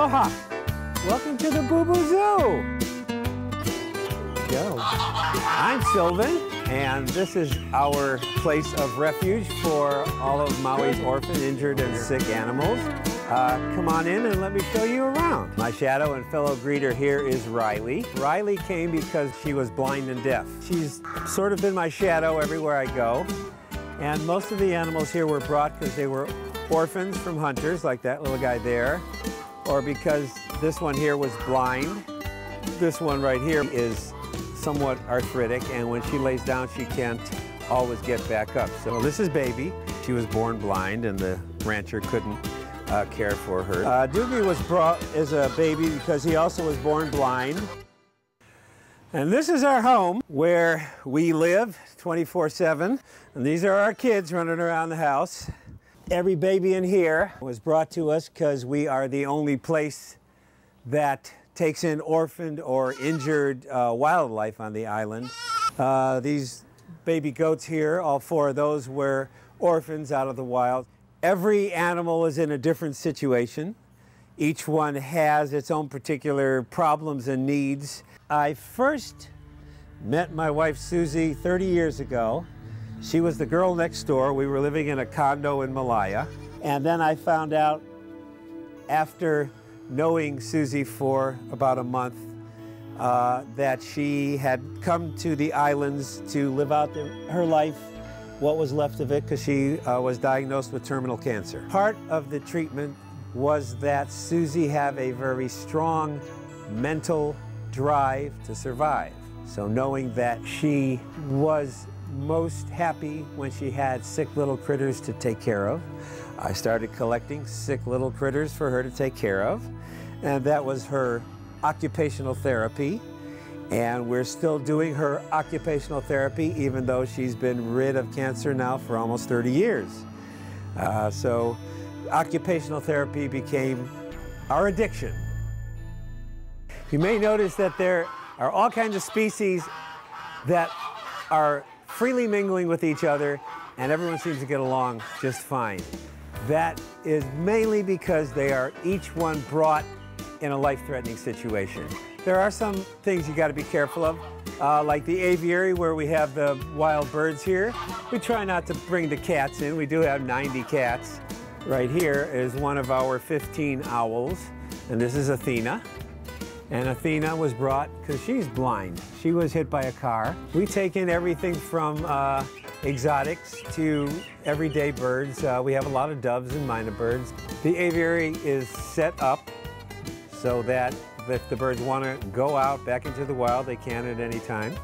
Aloha! Welcome to the Boo Boo Zoo! Go. I'm Sylvan, and this is our place of refuge for all of Maui's orphaned, injured, and sick animals. Come on in and let me show you around. My shadow and fellow greeter here is Riley. Riley came because she was blind and deaf. She's sort of been my shadow everywhere I go. And most of the animals here were brought because they were orphans from hunters, like that little guy there, or because this one here was blind. This one right here is somewhat arthritic, and when she lays down, she can't always get back up. So this is Baby. She was born blind, and the rancher couldn't care for her. Doogie was brought as a baby because he also was born blind. And this is our home where we live 24/7. And these are our kids running around the house. Every baby in here was brought to us because we are the only place that takes in orphaned or injured wildlife on the island. These baby goats here, all four of those were orphans out of the wild. Every animal is in a different situation. Each one has its own particular problems and needs. I first met my wife Susie 30 years ago. She was the girl next door. We were living in a condo in Malaya. And then I found out after knowing Susie for about a month that she had come to the islands to live out her life, what was left of it, because she was diagnosed with terminal cancer. Part of the treatment was that Susie had a very strong mental drive to survive. So knowing that she was most happy when she had sick little critters to take care of, I started collecting sick little critters for her to take care of, and that was her occupational therapy. And we're still doing her occupational therapy even though she's been rid of cancer now for almost 30 years. So occupational therapy became our addiction. You may notice that there are all kinds of species that are freely mingling with each other, and everyone seems to get along just fine. That is mainly because they are each one brought in a life-threatening situation. There are some things you got to be careful of, like the aviary where we have the wild birds here. We try not to bring the cats in. We do have 90 cats. Right here is one of our 15 owls, and this is Athena. And Athena was brought because she's blind. She was hit by a car. We take in everything from exotics to everyday birds. We have a lot of doves and mynah birds. The aviary is set up so that if the birds want to go out back into the wild, they can at any time.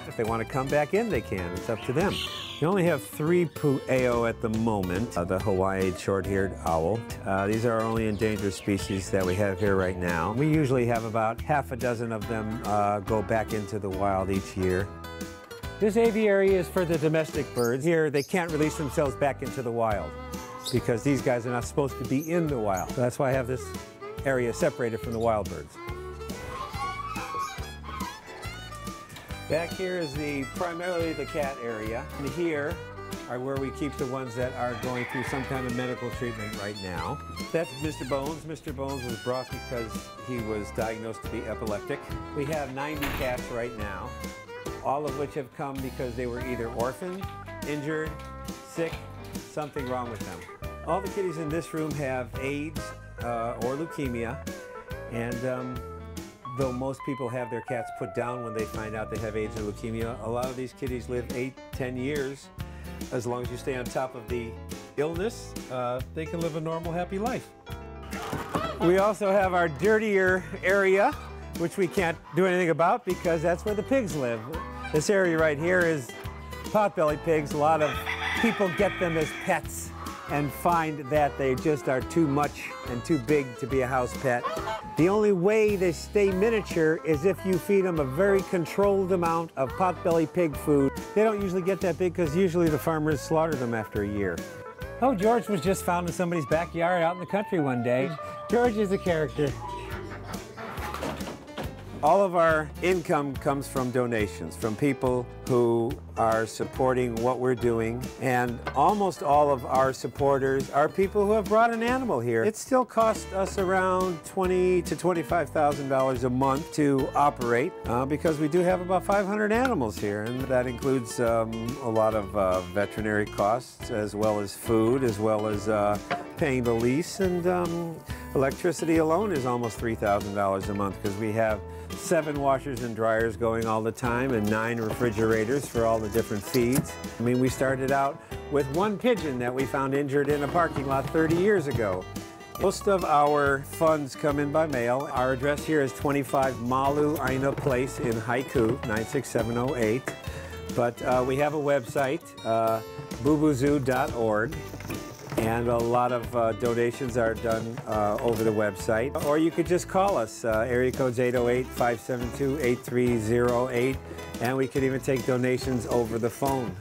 If they want to come back in, they can. It's up to them. We only have 3 pu'eo at the moment, the Hawaiian short-eared owl. These are our only endangered species that we have here right now. We usually have about half a dozen of them go back into the wild each year. This aviary is for the domestic birds. Here, they can't release themselves back into the wild because these guys are not supposed to be in the wild. So that's why I have this area separated from the wild birds. Back here is primarily the cat area. And here are where we keep the ones that are going through some kind of medical treatment right now. That's Mr. Bones. Mr. Bones was brought because he was diagnosed to be epileptic. We have 90 cats right now, all of which have come because they were either orphaned, injured, sick, something wrong with them. All the kitties in this room have AIDS or leukemia, and though most people have their cats put down when they find out they have AIDS or leukemia, a lot of these kitties live 8-10 years. As long as you stay on top of the illness, they can live a normal, happy life. We also have our dirtier area, which we can't do anything about because that's where the pigs live. This area right here is potbelly pigs. A lot of people get them as pets and find that they just are too much and too big to be a house pet. The only way they stay miniature is if you feed them a very controlled amount of potbelly pig food. They don't usually get that big because usually the farmers slaughter them after a year. Oh, George was just found in somebody's backyard out in the country one day. George is a character. All of our income comes from donations, from people who are supporting what we're doing, and almost all of our supporters are people who have brought an animal here. It still costs us around $20,000 to $25,000 a month to operate because we do have about 500 animals here, and that includes a lot of veterinary costs, as well as food, as well as paying the lease, and electricity alone is almost $3,000 a month because we have 7 washers and dryers going all the time and 9 refrigerators for all the different feeds. I mean, we started out with 1 pigeon that we found injured in a parking lot 30 years ago. Most of our funds come in by mail. Our address here is 25 Malu Aina Place in Haiku, 96708. But we have a website, bubuzoo.org. And a lot of donations are done over the website. Or you could just call us, area code's 808-572-8308, and we could even take donations over the phone.